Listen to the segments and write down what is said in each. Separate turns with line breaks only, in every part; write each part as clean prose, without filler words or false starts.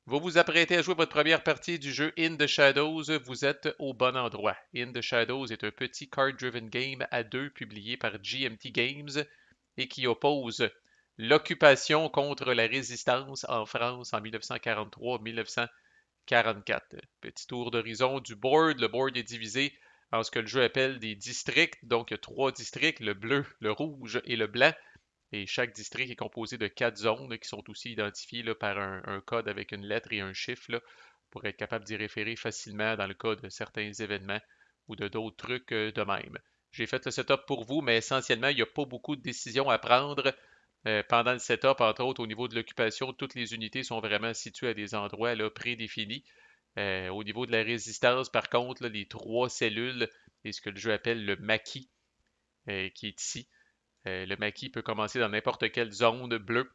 Vous vous apprêtez à jouer votre première partie du jeu In the Shadows, vous êtes au bon endroit. In the Shadows est un petit card-driven game à deux publié par GMT Games et qui oppose l'occupation contre la résistance en France en 1943-1944. Petit tour d'horizon du board. Le board est divisé en ce que le jeu appelle des districts. Donc, il y a trois districts, le bleu, le rouge et le blanc. Et chaque district est composé de quatre zones qui sont aussi identifiées là, par un code avec une lettre et un chiffre là, pour être capable d'y référer facilement dans le cas de certains événements ou de d'autres trucs de même. J'ai fait le setup pour vous, mais essentiellement, il n'y a pas beaucoup de décisions à prendre pendant le setup, entre autres au niveau de l'occupation. Toutes les unités sont vraiment situées à des endroits là, prédéfinis. Au niveau de la résistance, par contre, là, les trois cellules, et ce que le jeu appelle le maquis, qui est ici, le maquis peut commencer dans n'importe quelle zone bleue.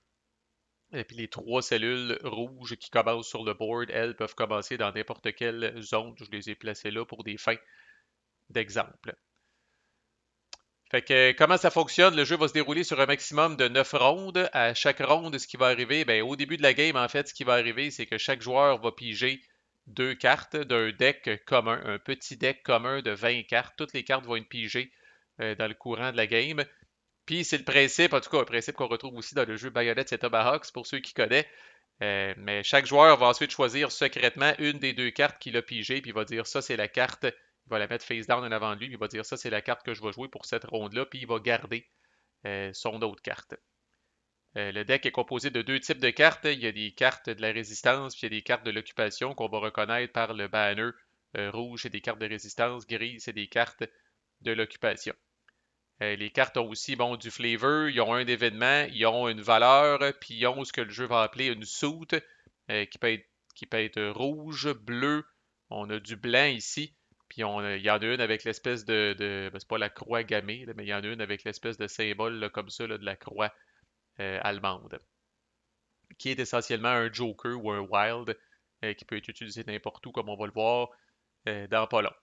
Et puis les trois cellules rouges qui commencent sur le board, elles peuvent commencer dans n'importe quelle zone. Je les ai placées là pour des fins d'exemple. Fait que comment ça fonctionne? Le jeu va se dérouler sur un maximum de 9 rondes. À chaque ronde, ce qui va arriver, ben, au début de la game, en fait, ce qui va arriver, c'est que chaque joueur va piger deux cartes d'un deck commun, un petit deck commun de 20 cartes. Toutes les cartes vont être pigées dans le courant de la game. Puis c'est le principe, en tout cas, un principe qu'on retrouve aussi dans le jeu Bayonetta et Tomahawk, pour ceux qui connaissent. Mais chaque joueur va ensuite choisir secrètement une des deux cartes qu'il a pigées, puis il va dire ça, c'est la carte. Il va la mettre face down en avant de lui, puis il va dire ça, c'est la carte que je vais jouer pour cette ronde-là, puis il va garder son autre carte. Le deck est composé de deux types de cartes. Il y a des cartes de la résistance, puis il y a des cartes de l'occupation qu'on va reconnaître par le banner rouge, c'est des cartes de résistance, gris, c'est des cartes de l'occupation. Les cartes ont aussi bon, du flavor, ils ont un événement, ils ont une valeur, puis ils ont ce que le jeu va appeler une suite qui peut être rouge, bleu. On a du blanc ici, puis il y en a une avec l'espèce ben, c'est pas la croix gammée, là, mais il y en a une avec l'espèce de symbole là, comme ça là, de la croix allemande, qui est essentiellement un joker ou un wild qui peut être utilisé n'importe où, comme on va le voir dans pas long.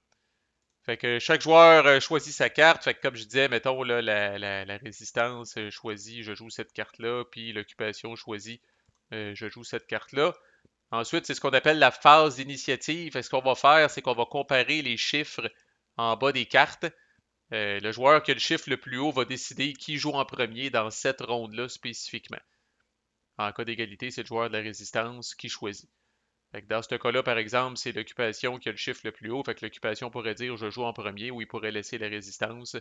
Fait que chaque joueur choisit sa carte. Fait que comme je disais, mettons là, la résistance choisit, je joue cette carte-là, puis l'occupation choisit, je joue cette carte-là. Ensuite, c'est ce qu'on appelle la phase d'initiative. Fait que ce qu'on va faire, c'est qu'on va comparer les chiffres en bas des cartes. Le joueur qui a le chiffre le plus haut va décider qui joue en premier dans cette ronde-là spécifiquement. En cas d'égalité, c'est le joueur de la résistance qui choisit. Fait que dans ce cas-là, par exemple, c'est l'occupation qui a le chiffre le plus haut. Fait que l'occupation pourrait dire je joue en premier ou il pourrait laisser la résistance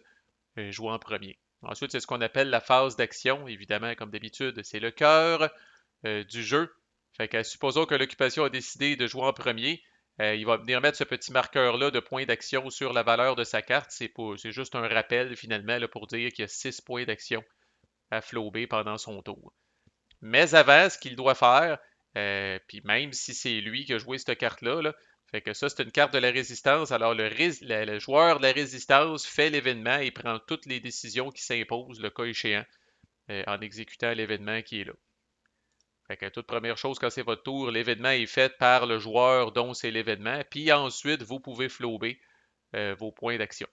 jouer en premier. Ensuite, c'est ce qu'on appelle la phase d'action. Évidemment, comme d'habitude, c'est le cœur du jeu. Fait que supposons que l'occupation a décidé de jouer en premier. Il va venir mettre ce petit marqueur-là de points d'action sur la valeur de sa carte. C'est juste un rappel finalement là, pour dire qu'il y a 6 points d'action à flober pendant son tour. Mais avant, ce qu'il doit faire, puis même si c'est lui qui a joué cette carte-là, là, fait que ça, c'est une carte de la résistance. Alors, le joueur de la résistance fait l'événement et prend toutes les décisions qui s'imposent, le cas échéant, en exécutant l'événement qui est là. Fait que toute première chose, quand c'est votre tour, l'événement est fait par le joueur dont c'est l'événement, puis ensuite, vous pouvez flober vos points d'action.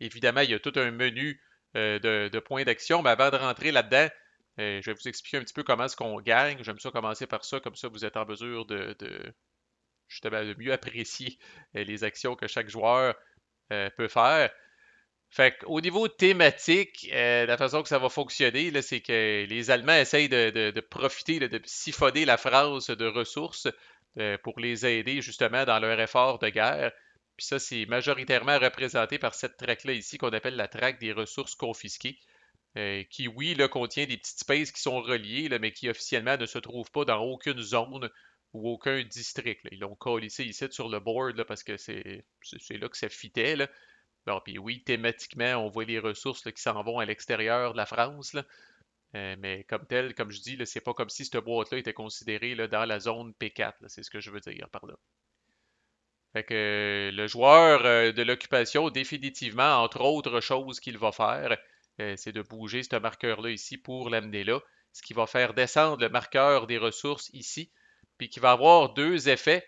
Évidemment, il y a tout un menu de points d'action, mais avant de rentrer là-dedans, je vais vous expliquer un petit peu comment est-ce qu'on gagne. J'aime ça commencer par ça, comme ça vous êtes en mesure justement de mieux apprécier les actions que chaque joueur peut faire. Fait qu'au niveau thématique, la façon que ça va fonctionner, là, c'est que les Allemands essayent de profiter, là, de siphonner la France de ressources pour les aider justement dans leur effort de guerre. Puis ça, c'est majoritairement représenté par cette traque-là ici qu'on appelle la traque des ressources confisquées, qui, oui, là, contient des petites spaces qui sont reliées, là, mais qui officiellement ne se trouvent pas dans aucune zone ou aucun district, là. Ils l'ont collé ici sur le board là, parce que c'est là que ça fitait. Là. Bon, puis oui, thématiquement, on voit les ressources là, qui s'en vont à l'extérieur de la France, là. Mais comme tel, comme je dis, là, c'est pas comme si cette boîte-là était considérée là, dans la zone P4, là, c'est ce que je veux dire par là. Fait que le joueur de l'occupation, définitivement, entre autres choses qu'il va faire, c'est de bouger ce marqueur-là ici pour l'amener là, ce qui va faire descendre le marqueur des ressources ici, puis qui va avoir deux effets.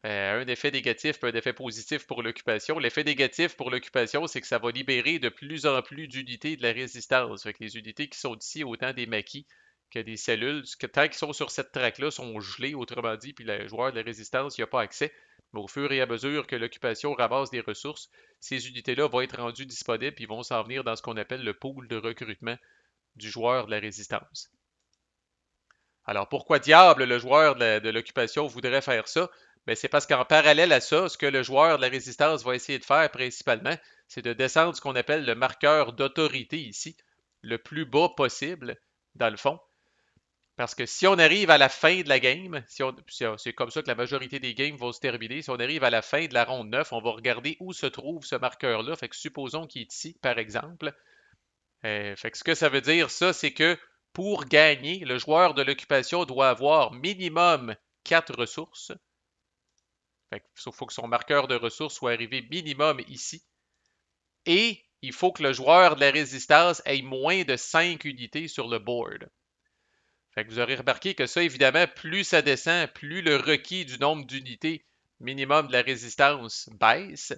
Un effet négatif et un effet positif pour l'occupation. L'effet négatif pour l'occupation, c'est que ça va libérer de plus en plus d'unités de la résistance. Fait que les unités qui sont ici, autant des maquis qu'il y a des cellules, tant qu'ils sont sur cette traque-là, sont gelés, autrement dit, puis le joueur de la résistance n'y a pas accès. Mais au fur et à mesure que l'occupation ramasse des ressources, ces unités-là vont être rendues disponibles et vont s'en venir dans ce qu'on appelle le pool de recrutement du joueur de la résistance. Alors, pourquoi diable le joueur de l'occupation voudrait faire ça? Ben, c'est parce qu'en parallèle à ça, ce que le joueur de la résistance va essayer de faire principalement, c'est de descendre ce qu'on appelle le marqueur d'autorité ici, le plus bas possible, dans le fond. Parce que si on arrive à la fin de la game, c'est comme ça que la majorité des games vont se terminer, si on arrive à la fin de la ronde 9, on va regarder où se trouve ce marqueur-là. Fait que supposons qu'il est ici, par exemple. Fait que ce que ça veut dire, ça, c'est que pour gagner, le joueur de l'occupation doit avoir minimum 4 ressources. Fait il faut que son marqueur de ressources soit arrivé minimum ici. Et il faut que le joueur de la résistance ait moins de 5 unités sur le board. Fait que vous aurez remarqué que ça, évidemment, plus ça descend, plus le requis du nombre d'unités minimum de la résistance baisse.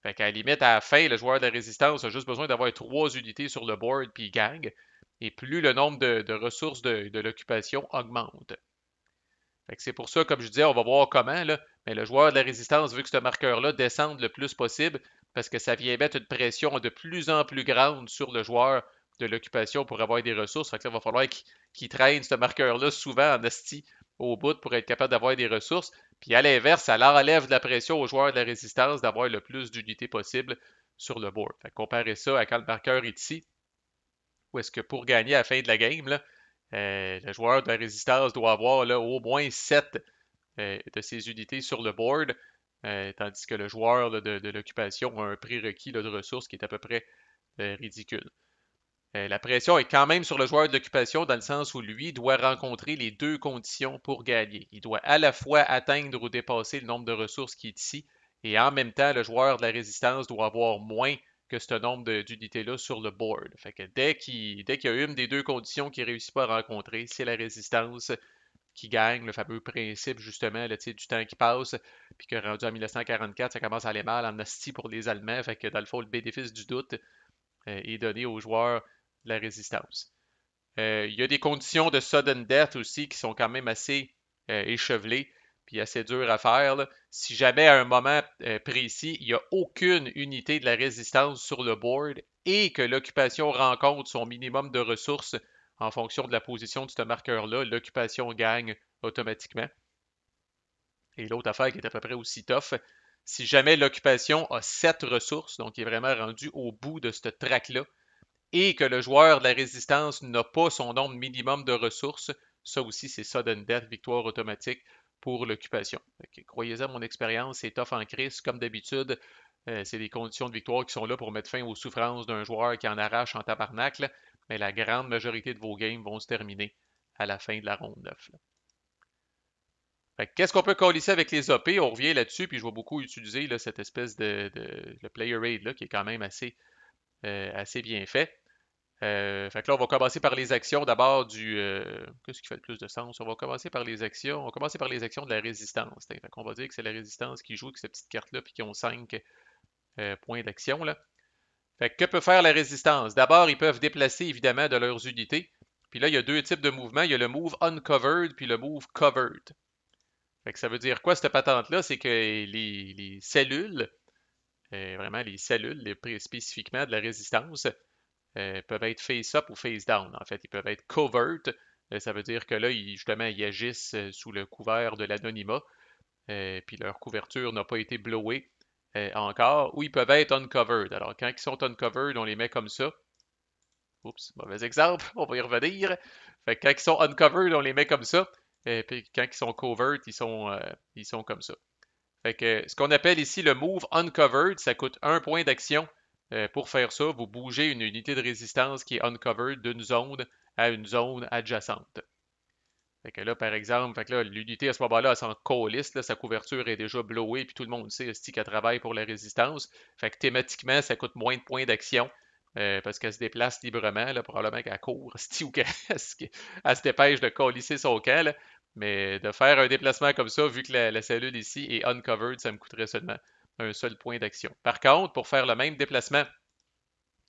Fait qu'à la limite, à la fin, le joueur de la résistance a juste besoin d'avoir 3 unités sur le board puis il gagne. Et plus le nombre de ressources de l'occupation augmente. Fait que c'est pour ça, comme je disais, on va voir comment, là, mais le joueur de la résistance veut que ce marqueur-là descende le plus possible parce que ça vient mettre une pression de plus en plus grande sur le joueur de l'occupation pour avoir des ressources. Fait que là, il va falloir qu'il traîne ce marqueur-là souvent en asti au bout pour être capable d'avoir des ressources. Puis à l'inverse, ça enlève de la pression au joueur de la résistance d'avoir le plus d'unités possible sur le board. Fait que comparer ça à quand le marqueur est ici, où est-ce que pour gagner à la fin de la game, là, le joueur de la résistance doit avoir là, au moins 7 de ses unités sur le board, tandis que le joueur là, de l'occupation a un prérequis là, de ressources qui est à peu près ridicule. La pression est quand même sur le joueur de l'occupation dans le sens où lui doit rencontrer les deux conditions pour gagner. Il doit à la fois atteindre ou dépasser le nombre de ressources qui est ici, et en même temps, le joueur de la résistance doit avoir moins que ce nombre d'unités-là sur le board. Fait que dès qu'il y a une des deux conditions qu'il ne réussit pas à rencontrer, c'est la résistance qui gagne, le fameux principe justement là, du temps qui passe, puis que rendu en 1944, ça commence à aller mal en hostie pour les Allemands, fait que dans le fond, le bénéfice du doute est donné aux joueurs de la résistance. Il y a des conditions de sudden death aussi qui sont quand même assez échevelées puis assez dures à faire. Là. Si jamais à un moment précis, il n'y a aucune unité de la résistance sur le board et que l'occupation rencontre son minimum de ressources en fonction de la position de ce marqueur-là, l'occupation gagne automatiquement. Et l'autre affaire qui est à peu près aussi tough, si jamais l'occupation a 7 ressources, donc il est vraiment rendu au bout de cette traque-là, et que le joueur de la résistance n'a pas son nombre minimum de ressources, ça aussi c'est sudden death, victoire automatique pour l'occupation. Croyez-en, mon expérience, c'est tough en crise, comme d'habitude. C'est des conditions de victoire qui sont là pour mettre fin aux souffrances d'un joueur qui en arrache en tabarnak, mais la grande majorité de vos games vont se terminer à la fin de la ronde 9. Qu'est-ce qu'on peut colisser avec les OP? On revient là-dessus, puis je vais beaucoup utiliser là, cette espèce le player aid là, qui est quand même assez bien fait. Fait que là, on va commencer par les actions d'abord qu'est-ce qui fait le plus de sens? On va commencer par les actions. On va commencer par les actions de la résistance. Fait qu'on va dire que c'est la résistance qui joue avec cette petite carte-là, puis qui ont 5 points d'action. Là. Fait que peut faire la résistance? D'abord, ils peuvent déplacer évidemment de leurs unités. Puis là, il y a deux types de mouvements. Il y a le move uncovered puis le move covered. Fait que ça veut dire quoi cette patente-là? C'est que les cellules, vraiment les cellules, spécifiquement de la résistance, peuvent être face-up ou face-down. En fait, ils peuvent être covert. Ça veut dire que là, justement, ils agissent sous le couvert de l'anonymat, puis leur couverture n'a pas été blowée encore, ou ils peuvent être uncovered. Alors, quand ils sont uncovered, on les met comme ça. Oups, mauvais exemple, on va y revenir. Fait que quand ils sont uncovered, on les met comme ça. Puis quand ils sont covert, ils sont comme ça. Fait que ce qu'on appelle ici le move uncovered, ça coûte 1 point d'action. Pour faire ça, vous bougez une unité de résistance qui est uncovered d'une zone à une zone adjacente. Fait que là, par exemple, fait que là, l'unité à ce moment-là, elle s'en calisse, là, sa couverture est déjà blowée, puis tout le monde sait qu'elle travaille pour la résistance. Fait que thématiquement, ça coûte moins de points d'action. Parce qu'elle se déplace librement, là, probablement qu'elle court, ou qu'elle se dépêche de colisser son camp. Là. Mais de faire un déplacement comme ça, vu que la cellule ici est uncovered, ça me coûterait seulement un seul point d'action. Par contre, pour faire le même déplacement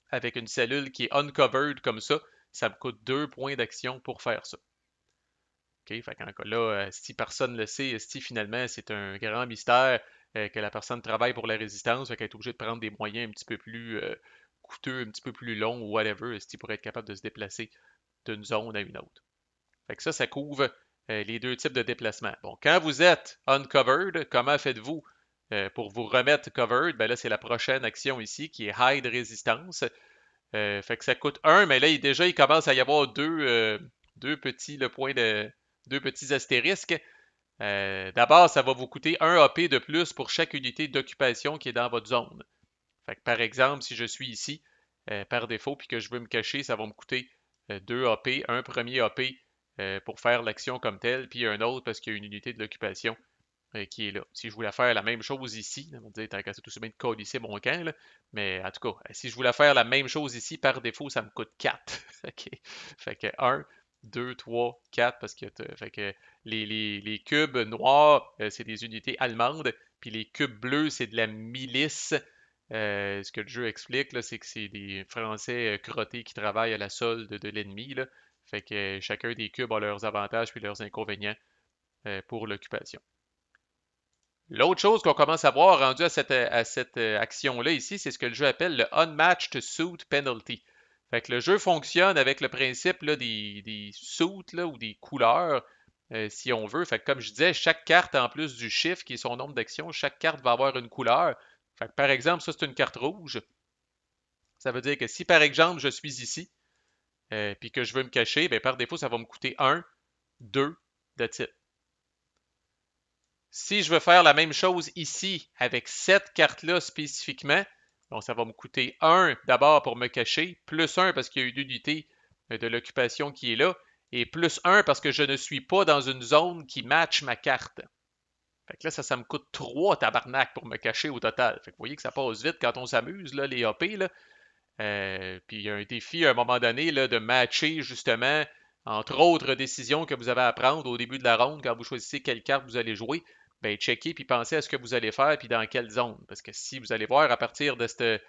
avec une cellule qui est uncovered comme ça, ça me coûte 2 points d'action pour faire ça. OK? Fait qu'en cas là, si personne ne le sait, si finalement c'est un grand mystère que la personne travaille pour la résistance, fait qu'elle est obligée de prendre des moyens un petit peu plus coûteux, un petit peu plus longs ou whatever, pour être capable de se déplacer d'une zone à une autre. Fait que ça couvre les deux types de déplacements. Bon, quand vous êtes uncovered, comment faites-vous pour vous remettre covered? Ben là, c'est la prochaine action ici qui est hide résistance. Fait que ça coûte 1, mais là, il commence à y avoir deux petits points deux petits astérisques. D'abord, ça va vous coûter 1 AP de plus pour chaque unité d'occupation qui est dans votre zone. Fait que par exemple, si je suis ici par défaut puis que je veux me cacher, ça va me coûter 2 AP, un premier AP pour faire l'action comme telle, puis un autre parce qu'il y a une unité de l'occupation qui est là. Si je voulais faire la même chose ici, on va dire, tant qu'à c'est tout bien de colisser mon camp, là, mais en tout cas, si je voulais faire la même chose ici, par défaut, ça me coûte 4. OK. Fait que 1, 2, 3, 4, parce que, fait que les cubes noirs, c'est des unités allemandes, puis les cubes bleus, c'est de la milice. Ce que le jeu explique, là, c'est que c'est des Français crottés qui travaillent à la solde de l'ennemi. Là. Fait que chacun des cubes a leurs avantages puis leurs inconvénients pour l'occupation. L'autre chose qu'on commence à voir rendu à cette action-là ici, c'est ce que le jeu appelle le Unmatched Suit Penalty. Fait que le jeu fonctionne avec le principe là, des suits là, ou des couleurs, si on veut. Fait que comme je disais, chaque carte, en plus du chiffre qui est son nombre d'actions, chaque carte va avoir une couleur. Fait que par exemple, ça c'est une carte rouge. Ça veut dire que si par exemple je suis ici, puis que je veux me cacher, ben, par défaut, ça va me coûter 1, 2, that's it. Si je veux faire la même chose ici avec cette carte-là spécifiquement, bon, ça va me coûter 1 d'abord pour me cacher, plus 1 parce qu'il y a une unité de l'occupation qui est là, et plus 1 parce que je ne suis pas dans une zone qui matche ma carte. Fait que là, ça me coûte 3 tabarnak pour me cacher au total. Fait que vous voyez que ça passe vite quand on s'amuse, là, les AP. Là. Puis il y a un défi à un moment donné là, de matcher justement, entre autres décisions que vous avez à prendre au début de la ronde quand vous choisissez quelle carte vous allez jouer. Ben, checker puis pensez à ce que vous allez faire puis dans quelle zone. Parce que si vous allez voir à partir de cette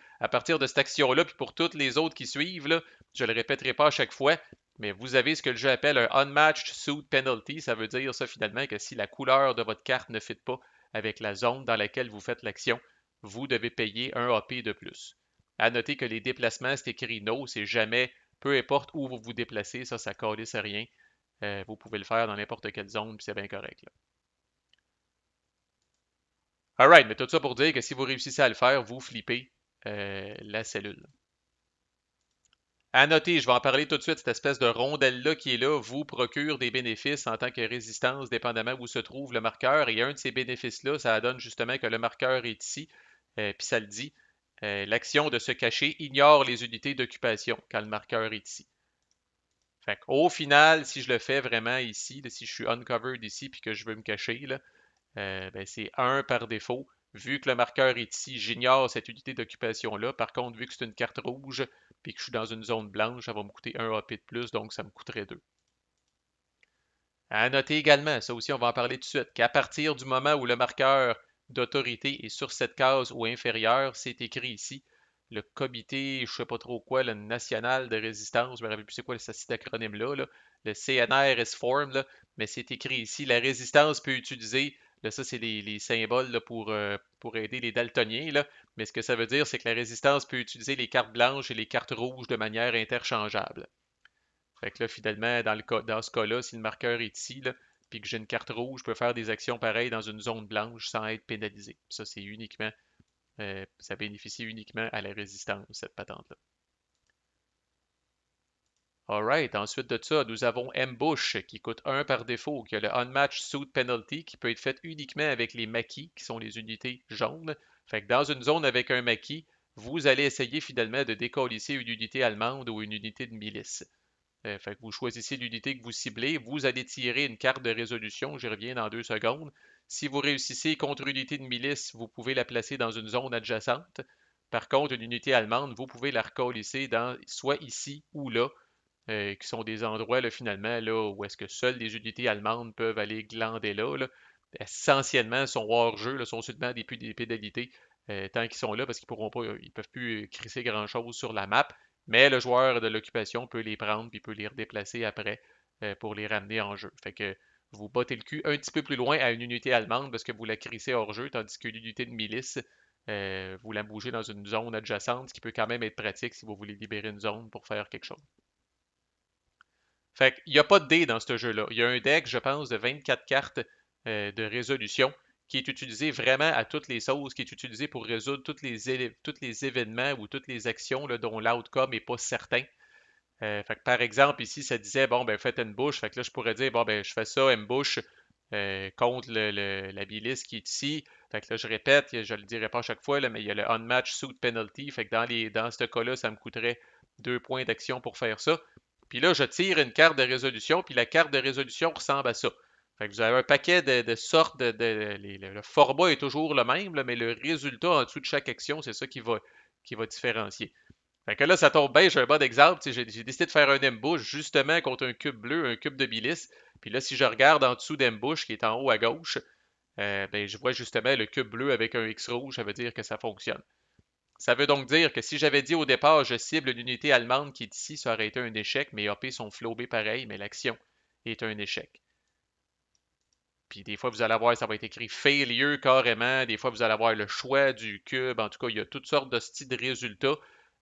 action-là, puis pour toutes les autres qui suivent, là, je ne le répéterai pas à chaque fois, mais vous avez ce que le jeu appelle un Unmatched Suit Penalty. Ça veut dire ça finalement que si la couleur de votre carte ne fit pas avec la zone dans laquelle vous faites l'action, vous devez payer un AP de plus. À noter que les déplacements, c'est écrit no, c'est jamais, peu importe où vous vous déplacez, ça calisse rien. Vous pouvez le faire dans n'importe quelle zone, puis c'est bien correct. Là. Alright, mais tout ça pour dire que si vous réussissez à le faire, vous flippez la cellule. À noter, je vais en parler tout de suite, cette espèce de rondelle-là qui est là vous procure des bénéfices en tant que résistance, dépendamment où se trouve le marqueur. Et un de ces bénéfices-là, ça donne justement que le marqueur est ici, puis ça le dit. L'action de se cacher ignore les unités d'occupation quand le marqueur est ici. Fait au final, si je le fais vraiment ici, là, si je suis uncovered ici puis que je veux me cacher, là, ben c'est 1 par défaut. Vu que le marqueur est ici, j'ignore cette unité d'occupation-là. Par contre, vu que c'est une carte rouge puis que je suis dans une zone blanche, ça va me coûter 1 AP de plus, donc ça me coûterait 2. À noter également, ça aussi on va en parler tout de suite, qu'à partir du moment où le marqueur d'autorité est sur cette case ou inférieure, c'est écrit ici, le comité, je ne sais pas trop quoi, le national de résistance, je me rappelle plus c'est quoi cet acronyme-là, là, le CNR is formed, là, mais c'est écrit ici, la résistance peut utiliser, là ça c'est les symboles là, pour aider les daltoniens, là, mais ce que ça veut dire, c'est que la résistance peut utiliser les cartes blanches et les cartes rouges de manière interchangeable. Fait que là, finalement, dans ce cas-là, si le marqueur est ici, là, puis que j'ai une carte rouge, je peux faire des actions pareilles dans une zone blanche sans être pénalisé. Ça, c'est uniquement, ça bénéficie uniquement à la résistance, cette patente-là. Alright, ensuite de ça, nous avons Ambush qui coûte 1 par défaut, qui a le Unmatched Suit Penalty qui peut être fait uniquement avec les maquis, qui sont les unités jaunes. Fait que dans une zone avec un maquis, vous allez essayer finalement de décolisser une unité allemande ou une unité de milice. Fait que vous choisissez l'unité que vous ciblez, vous allez tirer une carte de résolution, j'y reviens dans 2 secondes. Si vous réussissez contre une unité de milice, vous pouvez la placer dans une zone adjacente. Par contre, une unité allemande, vous pouvez la recolisser dans soit ici ou là, qui sont des endroits là, finalement là, où est-ce que seules les unités allemandes peuvent aller glander là. Là. Essentiellement, sont hors-jeu, là, sont seulement des pénalités tant qu'ils sont là parce qu'ils pourront pas, ils peuvent plus crisser grand-chose sur la map. Mais le joueur de l'occupation peut les prendre puis peut les redéplacer après pour les ramener en jeu. Fait que vous battez le cul un petit peu plus loin à une unité allemande parce que vous la crissez hors jeu, tandis que l'unité de milice, vous la bougez dans une zone adjacente, ce qui peut quand même être pratique si vous voulez libérer une zone pour faire quelque chose. Fait qu'il n'y a pas de dés dans ce jeu-là. Il y a un deck, je pense, de 24 cartes de résolution qui est utilisé vraiment à toutes les sauces, qui est utilisé pour résoudre tous les événements ou toutes les actions là, dont l'outcome n'est pas certain. Fait que par exemple, ici, ça disait, bon, ben faites une bouche. Fait que là, je pourrais dire, bon, ben je fais ça, ambush, contre la bilice qui est ici. Fait que là, je répète, je le dirai pas à chaque fois, là, mais il y a le unmatch suit penalty. Fait que dans ce cas-là, ça me coûterait 2 points d'action pour faire ça. Puis là, je tire une carte de résolution, puis la carte de résolution ressemble à ça. Fait que vous avez un paquet de sortes le format est toujours le même, là, mais le résultat en dessous de chaque action, c'est ça qui va différencier. Fait que là, ça tombe bien, j'ai un bon exemple. J'ai décidé de faire un ambush justement contre un cube bleu, un cube de bilis. Puis là, si je regarde en dessous d'ambush, qui est en haut à gauche, ben, je vois justement le cube bleu avec un X rouge, ça veut dire que ça fonctionne. Ça veut donc dire que si j'avais dit au départ, je cible l'unité allemande qui est ici, ça aurait été un échec. Mes AP sont flobés pareil, mais l'action est un échec. Puis des fois, vous allez voir, ça va être écrit failure carrément. Des fois, vous allez avoir le choix du cube. En tout cas, il y a toutes sortes de styles de résultats.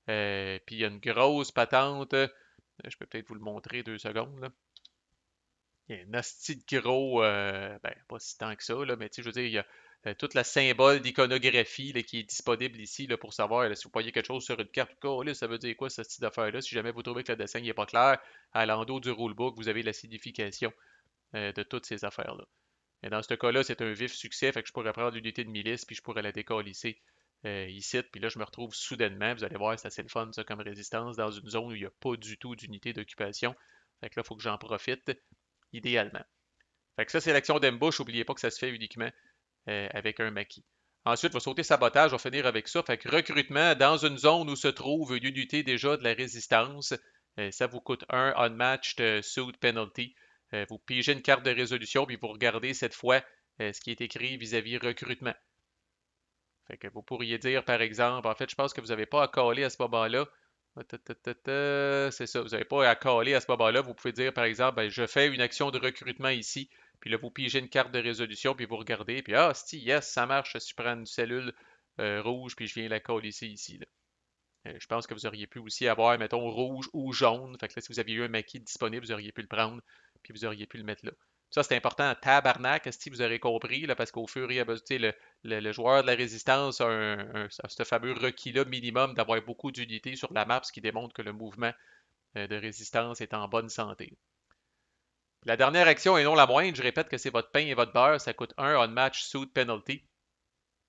Puis il y a une grosse patente. Je peux peut-être vous le montrer 2 secondes. Là. Il y a un asti de gros, ben pas si tant que ça, là, mais tu sais, je veux dire, il y a toute la symbole d'iconographie là, qui est disponible ici là, pour savoir là, si vous voyez quelque chose sur une carte, là, ça veut dire quoi ce style d'affaire-là. Si jamais vous trouvez que le dessin n'est pas clair, à l'endos du rulebook, vous avez la signification de toutes ces affaires-là. Mais dans ce cas-là, c'est un vif succès, fait que je pourrais prendre l'unité de milice, puis je pourrais la décalisser ici, puis là, je me retrouve soudainement, vous allez voir, c'est assez le fun, ça, comme résistance, dans une zone où il n'y a pas du tout d'unité d'occupation. Fait que là, il faut que j'en profite, idéalement. Fait que ça, c'est l'action d'ambush, n'oubliez pas que ça se fait uniquement avec un maquis. Ensuite, il va sauter sabotage, on va finir avec ça. Fait que recrutement dans une zone où se trouve une unité déjà de la résistance, ça vous coûte un unmatched suit penalty. Vous pigez une carte de résolution, puis vous regardez cette fois ce qui est écrit vis-à-vis recrutement. Fait que vous pourriez dire, par exemple, en fait, je pense que vous n'avez pas à caler à ce moment-là. C'est ça, vous n'avez pas à caler à ce moment-là. Vous pouvez dire, par exemple, ben, je fais une action de recrutement ici, puis là, vous pigez une carte de résolution, puis vous regardez, puis ah, si, yes, ça marche si je prends une cellule rouge, puis je viens la coller ici. Là. Je pense que vous auriez pu aussi avoir, mettons, rouge ou jaune. Fait que là, si vous aviez eu un maquis disponible, vous auriez pu le prendre, puis vous auriez pu le mettre là. Ça, c'est important. Tabarnak, si vous aurez compris, là, parce qu'au fur et à mesure, le joueur de la résistance a ce fameux requis-là minimum d'avoir beaucoup d'unités sur la map, ce qui démontre que le mouvement de résistance est en bonne santé. La dernière action, et non la moindre, je répète que c'est votre pain et votre beurre, ça coûte 1 on-match suit penalty.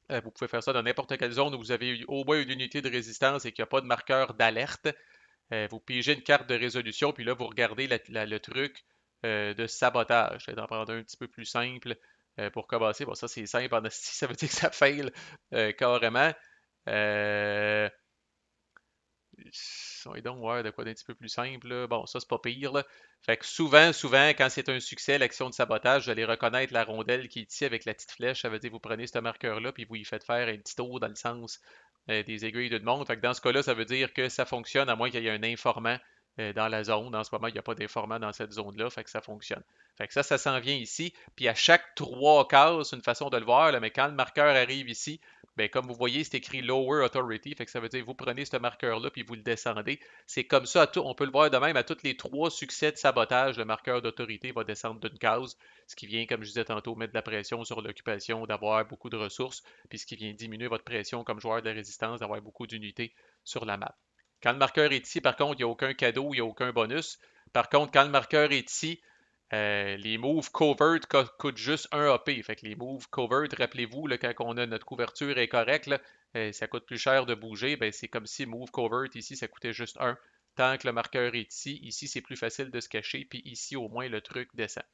Vous pouvez faire ça dans n'importe quelle zone où vous avez au moins une unité de résistance et qu'il n'y a pas de marqueur d'alerte. Vous pigez une carte de résolution, puis là, vous regardez le truc de sabotage. Je vais en prendre un petit peu plus simple pour commencer. Bon, ça, c'est simple. En esti, ça veut dire que ça fail carrément. Euh, et donc, ouais, de quoi d'un petit peu plus simple. Là. Bon, ça, c'est pas pire. Là. Fait que souvent, quand c'est un succès, l'action de sabotage, vous allez reconnaître la rondelle qui est ici avec la petite flèche. Ça veut dire que vous prenez ce marqueur-là, puis vous y faites faire un petit tour dans le sens des aiguilles d'une montre. Fait que dans ce cas-là, ça veut dire que ça fonctionne à moins qu'il y ait un informant dans la zone. En ce moment, il n'y a pas d'informant dans cette zone-là, fait que ça fonctionne. Fait que ça s'en vient ici. Puis à chaque 3 cases, c'est une façon de le voir, là, mais quand le marqueur arrive ici, ben, comme vous voyez, c'est écrit Lower Authority, fait que ça veut dire que vous prenez ce marqueur-là puis vous le descendez. C'est comme ça, on peut le voir de même à tous les 3 succès de sabotage, le marqueur d'autorité va descendre d'une case, ce qui vient, comme je disais tantôt, mettre de la pression sur l'occupation, d'avoir beaucoup de ressources, puis ce qui vient diminuer votre pression comme joueur de la résistance, d'avoir beaucoup d'unités sur la map. Quand le marqueur est ici, par contre, il n'y a aucun cadeau, il n'y a aucun bonus. Par contre, quand le marqueur est ici, les moves covert coûtent juste 1 AP. Fait que les moves covert, rappelez-vous, là, quand on a notre couverture est correcte, là, ça coûte plus cher de bouger. Ben, c'est comme si move covert ici, ça coûtait juste 1. Tant que le marqueur est ici, ici c'est plus facile de se cacher, puis ici au moins le truc descend.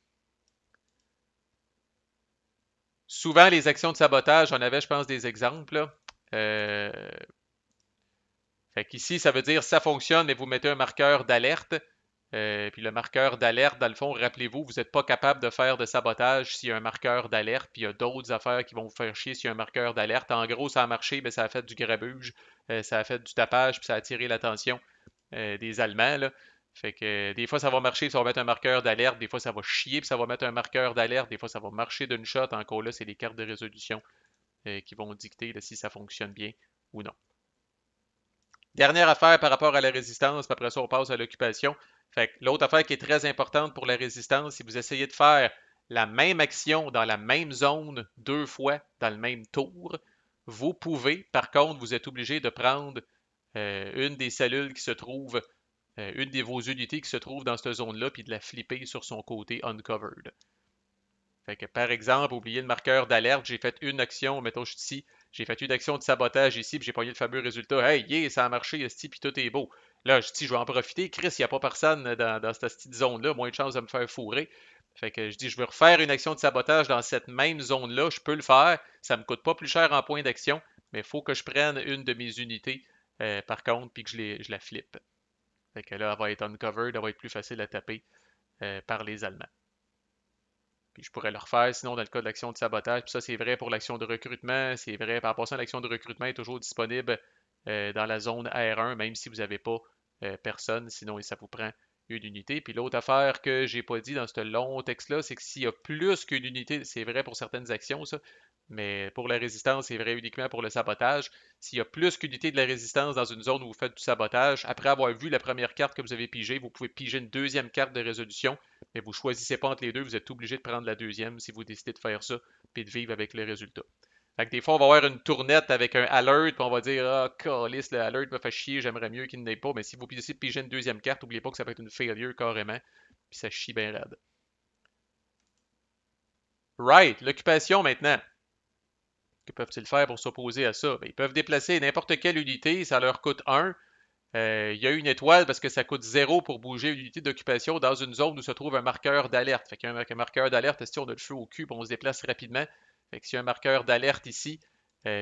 Souvent, les actions de sabotage, j'en avais, je pense, des exemples. Là. Euh, Fait qu'ici, ça veut dire ça fonctionne, mais vous mettez un marqueur d'alerte. Puis le marqueur d'alerte, dans le fond, rappelez-vous, vous n'êtes pas capable de faire de sabotage s'il y a un marqueur d'alerte, puis il y a d'autres affaires qui vont vous faire chier s'il y a un marqueur d'alerte. En gros, ça a marché, mais ça a fait du grabuge, ça a fait du tapage, puis ça a attiré l'attention. des Allemands, là. Fait que des fois ça va marcher, ça va mettre un marqueur d'alerte, des fois ça va chier, puis ça va mettre un marqueur d'alerte, des fois ça va marcher d'une shot. Encore là, c'est les cartes de résolution qui vont dicter là, si ça fonctionne bien ou non. Dernière affaire par rapport à la résistance, puis après ça on passe à l'occupation. Fait que l'autre affaire qui est très importante pour la résistance, si vous essayez de faire la même action dans la même zone deux fois dans le même tour, vous pouvez, par contre, vous êtes obligé de prendre une des cellules qui se trouve, une de vos unités qui se trouve dans cette zone-là, puis de la flipper sur son côté uncovered. Fait que, par exemple, oubliez le marqueur d'alerte, j'ai fait une action, mettons, je suis ici, j'ai fait une action de sabotage ici, puis j'ai pogné le fameux résultat. Hey, yeah, ça a marché, ici, puis tout est beau. Là, je dis, je vais en profiter. Chris, il n'y a pas personne dans cette petite zone-là, moins de chance de me faire fourrer. Fait que je dis, je veux refaire une action de sabotage dans cette même zone-là, je peux le faire. Ça ne me coûte pas plus cher en points d'action, mais il faut que je prenne une de mes unités, par contre, puis que je la flippe. Fait que là, elle va être uncovered, elle va être plus facile à taper par les Allemands. Puis je pourrais le refaire, sinon dans le cas de l'action de sabotage. Puis ça, c'est vrai pour l'action de recrutement. C'est vrai, par rapport à l'action de recrutement est toujours disponible dans la zone R1, même si vous n'avez pas personne, sinon ça vous prend une unité. Puis l'autre affaire que j'ai pas dit dans ce long texte-là, c'est que s'il y a plus qu'une unité, c'est vrai pour certaines actions, ça, mais pour la résistance, c'est vrai uniquement pour le sabotage. S'il y a plus qu'une unité de la résistance dans une zone où vous faites du sabotage, après avoir vu la première carte que vous avez pigée, vous pouvez piger une deuxième carte de résolution, mais vous ne choisissez pas entre les deux, vous êtes obligé de prendre la deuxième si vous décidez de faire ça, puis de vivre avec le résultat. Fait que des fois, on va avoir une tournette avec un alert, puis on va dire ah, calice, le alert me fait chier, j'aimerais mieux qu'il n'ait pas. Mais si vous décidez de piger une deuxième carte, n'oubliez pas que ça peut être une failure carrément, puis ça chie bien raide. Right, l'occupation maintenant. Que peuvent-ils faire pour s'opposer à ça? Bien, ils peuvent déplacer n'importe quelle unité, ça leur coûte 1. Il y a une étoile parce que ça coûte 0 pour bouger une unité d'occupation dans une zone où se trouve un marqueur d'alerte. Fait qu'un marqueur d'alerte, si on a le feu au cul, on se déplace rapidement. Fait que s'il y a un marqueur d'alerte ici,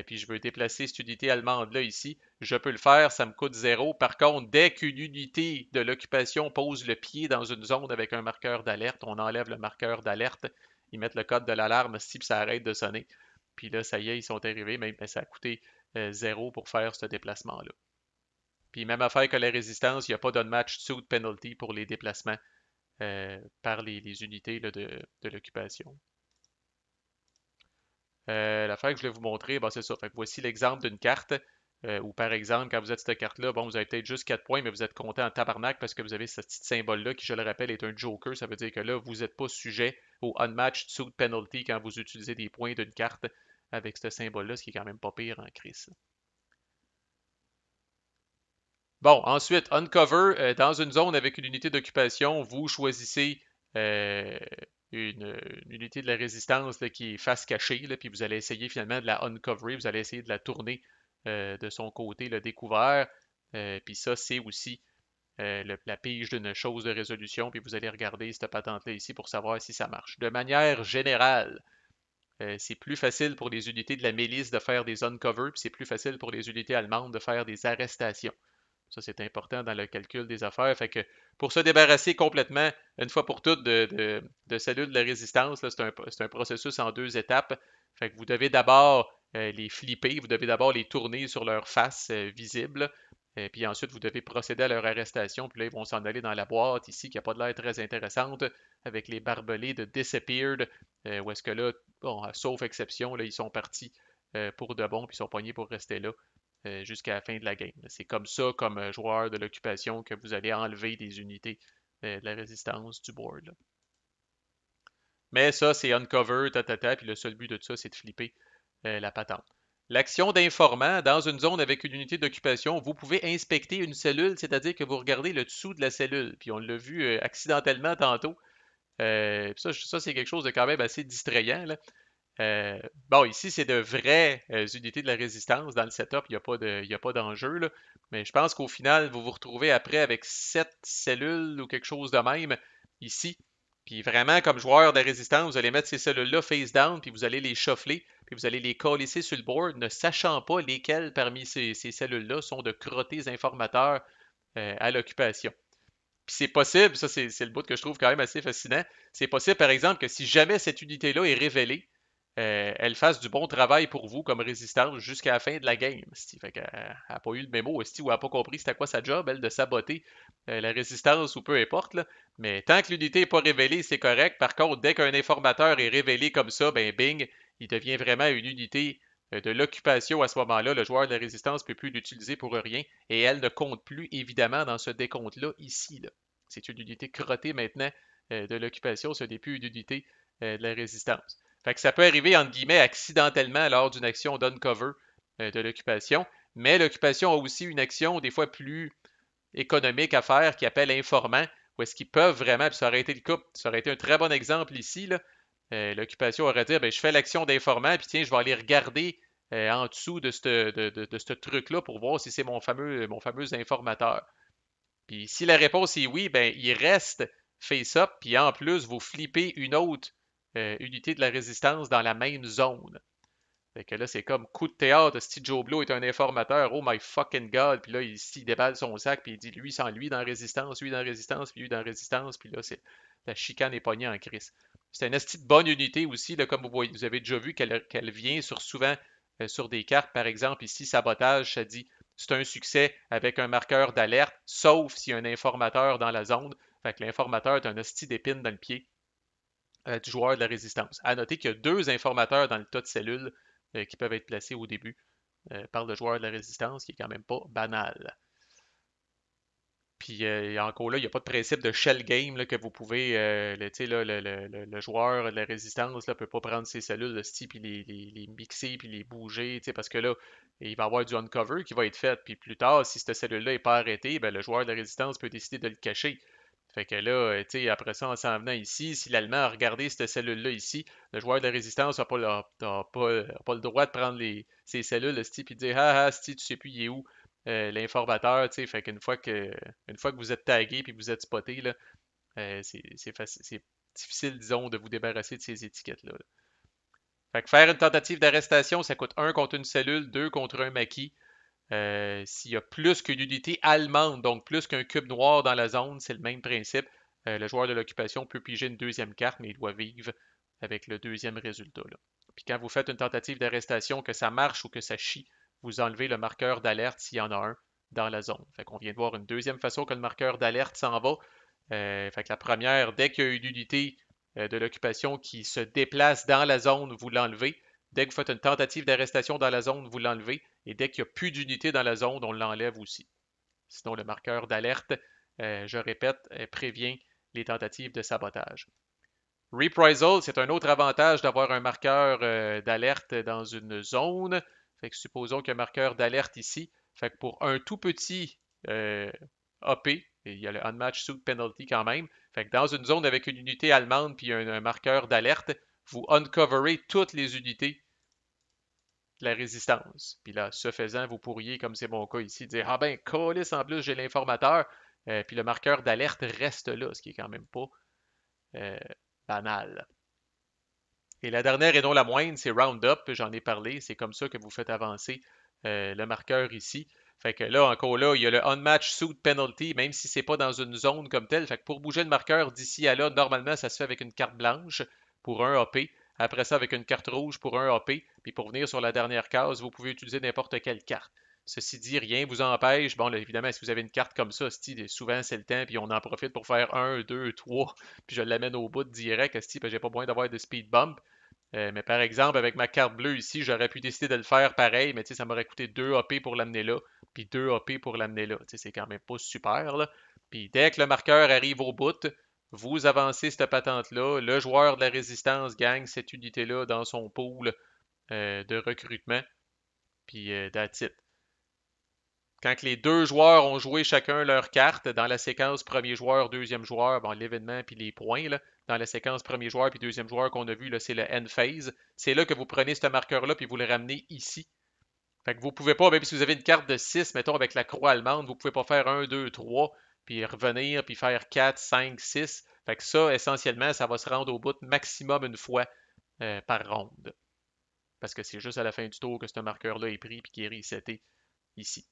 puis je veux déplacer cette unité allemande-là ici, je peux le faire, ça me coûte 0. Par contre, dès qu'une unité de l'occupation pose le pied dans une zone avec un marqueur d'alerte, on enlève le marqueur d'alerte, ils mettent le code de l'alarme si ça arrête de sonner. Puis là, ça y est, ils sont arrivés, mais ça a coûté 0 pour faire ce déplacement-là. Puis même affaire que la résistance, il n'y a pas d'unmatched suit penalty pour les déplacements par les unités là, de l'occupation. L'affaire que je voulais vous montrer, c'est ça. Fait que voici l'exemple d'une carte où, par exemple, quand vous êtes cette carte-là, bon, vous avez peut-être juste 4 points, mais vous êtes content en tabarnak parce que vous avez ce petit symbole-là qui, je le rappelle, est un joker. Ça veut dire que là, vous n'êtes pas sujet au unmatched suit penalty quand vous utilisez des points d'une carte avec ce symbole-là, ce qui est quand même pas pire en crise. Bon, ensuite, uncover, dans une zone avec une unité d'occupation, vous choisissez euh, une unité de la résistance là, qui est face cachée, là, puis vous allez essayer finalement de la uncover, vous allez essayer de la tourner de son côté, le découvert. Puis ça, c'est aussi la pige d'une chose de résolution, puis vous allez regarder cette patente-là ici pour savoir si ça marche. De manière générale, c'est plus facile pour les unités de la milice de faire des uncover, puis c'est plus facile pour les unités allemandes de faire des arrestations. Ça, c'est important dans le calcul des affaires. Fait que pour se débarrasser complètement, une fois pour toutes, de cellules de la résistance, c'est un processus en deux étapes. Fait que vous devez d'abord les flipper, vous devez d'abord les tourner sur leur face visible. Et puis ensuite, vous devez procéder à leur arrestation. Puis là, ils vont s'en aller dans la boîte ici, qui n'a pas de l'air très intéressante, avec les barbelés de Disappeared, où est-ce que là, bon, sauf exception, là, ils sont partis pour de bon, puis ils sont poignés pour rester là jusqu'à la fin de la game. C'est comme ça, comme joueur de l'occupation, que vous allez enlever des unités de la résistance du board. Là. Mais ça, c'est uncover, puis le seul but de ça, c'est de flipper la patente. L'action d'informant, dans une zone avec une unité d'occupation, vous pouvez inspecter une cellule, c'est-à-dire que vous regardez le dessous de la cellule. Puis on l'a vu accidentellement tantôt. Ça, c'est quelque chose de quand même assez distrayant. Là. Bon, ici, c'est de vraies unités de la résistance. Dans le setup, il y a pas d'enjeu. Là. Mais je pense qu'au final, vous vous retrouvez après avec 7 cellules ou quelque chose de même ici. Puis vraiment, comme joueur de résistance, vous allez mettre ces cellules-là face down, puis vous allez les shuffler, puis vous allez les colisser sur le board, ne sachant pas lesquelles parmi ces cellules-là sont de crottés informateurs à l'occupation. Puis c'est possible, ça c'est le bout que je trouve quand même assez fascinant, c'est possible par exemple que si jamais cette unité-là est révélée, elle fasse du bon travail pour vous comme résistance jusqu'à la fin de la game. Fait qu'elle n'a pas eu le mémo, ou elle n'a pas compris c'était quoi sa job, elle, de saboter la résistance ou peu importe. Là. Mais tant que l'unité n'est pas révélée, c'est correct. Par contre, dès qu'un informateur est révélé comme ça, ben bing, il devient vraiment une unité de l'occupation à ce moment-là. Le joueur de la résistance ne peut plus l'utiliser pour rien et elle ne compte plus évidemment dans ce décompte-là ici. Là. C'est une unité crottée maintenant de l'occupation, ce n'est plus une unité de la résistance. Fait que ça peut arriver, entre guillemets, accidentellement lors d'une action d'uncover de l'occupation, mais l'occupation a aussi une action des fois plus économique à faire qui appelle informant, où est-ce qu'ils peuvent vraiment, puis ça aurait été le cas, ça aurait été un très bon exemple ici, là, l'occupation aurait dit, ben, je fais l'action d'informant, puis tiens, je vais aller regarder en dessous de ce truc-là pour voir si c'est mon fameux informateur. Puis si la réponse est oui, ben il reste face-up, puis en plus, vous flippez une autre unité de la résistance dans la même zone. Fait que là, c'est comme coup de théâtre, si Joe Blow est un informateur, oh my fucking god, puis là, il déballe son sac, puis il dit lui sans lui dans résistance, lui dans résistance, puis lui dans résistance, puis là, c'est la chicane est pognée en crise. C'est une esti de bonne unité aussi, là, comme vous avez déjà vu qu'elle vient sur souvent sur des cartes, par exemple, ici, sabotage, ça dit c'est un succès avec un marqueur d'alerte, sauf s'il y a un informateur dans la zone. Fait que l'informateur est un hostie d'épine dans le pied du joueur de la résistance. À noter qu'il y a deux informateurs dans le tas de cellules qui peuvent être placés au début par le joueur de la résistance, qui est quand même pas banal. Puis encore là, il n'y a pas de principe de shell game là, que vous pouvez, le joueur de la résistance ne peut pas prendre ses cellules de style puis les mixer puis les bouger, parce que là, il va y avoir du uncover qui va être fait. Puis plus tard, si cette cellule-là n'est pas arrêtée, ben, le joueur de la résistance peut décider de le cacher. Fait que là, après ça, en s'en venant ici, si l'Allemand a regardé cette cellule-là ici, le joueur de la résistance n'a pas, pas le droit de prendre ces cellules, et de dire ah, ah, tu sais plus il est où l'informateur, tu sais. Fait une fois que vous êtes tagué puis que vous êtes spoté, là, c'est difficile, disons, de vous débarrasser de ces étiquettes-là. Là. Fait que faire une tentative d'arrestation, ça coûte un contre une cellule, 2 contre un maquis. S'il y a plus qu'une unité allemande, donc plus qu'un cube noir dans la zone, c'est le même principe. Le joueur de l'occupation peut piger une deuxième carte, mais il doit vivre avec le deuxième résultat. Là. Puis quand vous faites une tentative d'arrestation, que ça marche ou que ça chie, vous enlevez le marqueur d'alerte s'il y en a un dans la zone. Fait qu'on vient de voir une deuxième façon que le marqueur d'alerte s'en va. Fait que la première, dès qu'il y a une unité de l'occupation qui se déplace dans la zone, vous l'enlevez. Dès que vous faites une tentative d'arrestation dans la zone, vous l'enlevez. Et dès qu'il n'y a plus d'unité dans la zone, on l'enlève aussi. Sinon, le marqueur d'alerte, je répète, prévient les tentatives de sabotage. Reprisal, c'est un autre avantage d'avoir un marqueur d'alerte dans une zone. Fait que supposons qu'il y a un marqueur d'alerte ici. Fait que pour un tout petit AP, il y a le Unmatched Suit Penalty quand même. Fait que dans une zone avec une unité allemande puis un marqueur d'alerte, vous uncoverez toutes les unités de la résistance. Puis là, ce faisant, vous pourriez, comme c'est mon cas ici, dire ah ben, colis, en plus, j'ai l'informateur. Puis le marqueur d'alerte reste là, ce qui est quand même pas euh, banal. Et la dernière et non la moindre, c'est Roundup. J'en ai parlé. C'est comme ça que vous faites avancer le marqueur ici. Fait que là, encore là, il y a le Unmatched Suit Penalty, même si c'est pas dans une zone comme telle. Fait que pour bouger le marqueur d'ici à là, normalement, ça se fait avec une carte blanche pour un AP. Après ça, avec une carte rouge pour un AP. Puis pour venir sur la dernière case, vous pouvez utiliser n'importe quelle carte. Ceci dit, rien ne vous empêche. Bon, là, évidemment, si vous avez une carte comme ça, souvent c'est le temps, puis on en profite pour faire un, deux, trois, puis je l'amène au bout direct, j'ai pas besoin d'avoir de speed bump. Mais par exemple, avec ma carte bleue ici, j'aurais pu décider de le faire pareil, mais ça m'aurait coûté 2 AP pour l'amener là, puis 2 AP pour l'amener là. C'est quand même pas super, là. Puis dès que le marqueur arrive au bout, vous avancez cette patente-là. Le joueur de la résistance gagne cette unité-là dans son pool de recrutement. Puis that's it. Quand les deux joueurs ont joué chacun leur carte, dans la séquence premier joueur, deuxième joueur, bon, l'événement puis les points, là, dans la séquence premier joueur puis deuxième joueur qu'on a vu, là, c'est le end phase. C'est là que vous prenez ce marqueur-là puis vous le ramenez ici. Fait que vous pouvez pas, même si vous avez une carte de 6, mettons avec la croix allemande, vous pouvez pas faire un, 2, 3, puis revenir, puis faire 4, 5, 6. Fait que ça, essentiellement, ça va se rendre au bout maximum une fois par ronde. Parce que c'est juste à la fin du tour que ce marqueur-là est pris puis qui est reseté ici.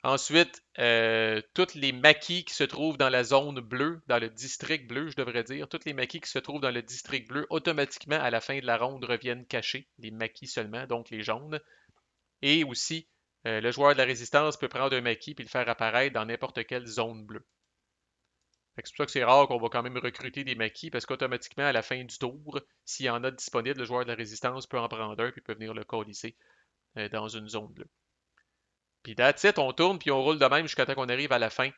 Ensuite, tous les maquis qui se trouvent dans la zone bleue, dans le district bleu, je devrais dire, tous les maquis qui se trouvent dans le district bleu, automatiquement, à la fin de la ronde, reviennent cachés. Les maquis seulement, donc les jaunes. Et aussi, le joueur de la résistance peut prendre un maquis et le faire apparaître dans n'importe quelle zone bleue. C'est pour ça que c'est rare qu'on va quand même recruter des maquis, parce qu'automatiquement, à la fin du tour, s'il y en a disponible, le joueur de la résistance peut en prendre un puis peut venir le colisser dans une zone bleue. Puis that's it, on tourne, puis on roule de même jusqu'à temps qu'on arrive à la fin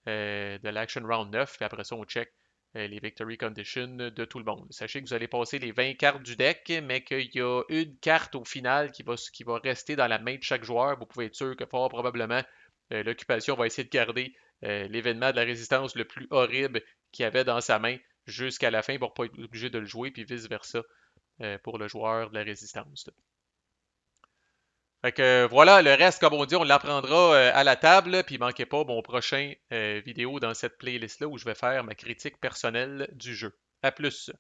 de l'Action Round 9, puis après ça, on check les Victory Conditions de tout le monde. Sachez que vous allez passer les 20 cartes du deck, mais qu'il y a une carte au final qui va rester dans la main de chaque joueur. Vous pouvez être sûr que fort probablement, l'occupation va essayer de garder l'événement de la résistance le plus horrible qu'il avait dans sa main jusqu'à la fin pour ne pas être obligé de le jouer, puis vice-versa pour le joueur de la résistance. Fait que voilà, le reste, comme on dit, on l'apprendra à la table. Puis manquez pas mon prochain vidéo dans cette playlist-là où je vais faire ma critique personnelle du jeu. À plus!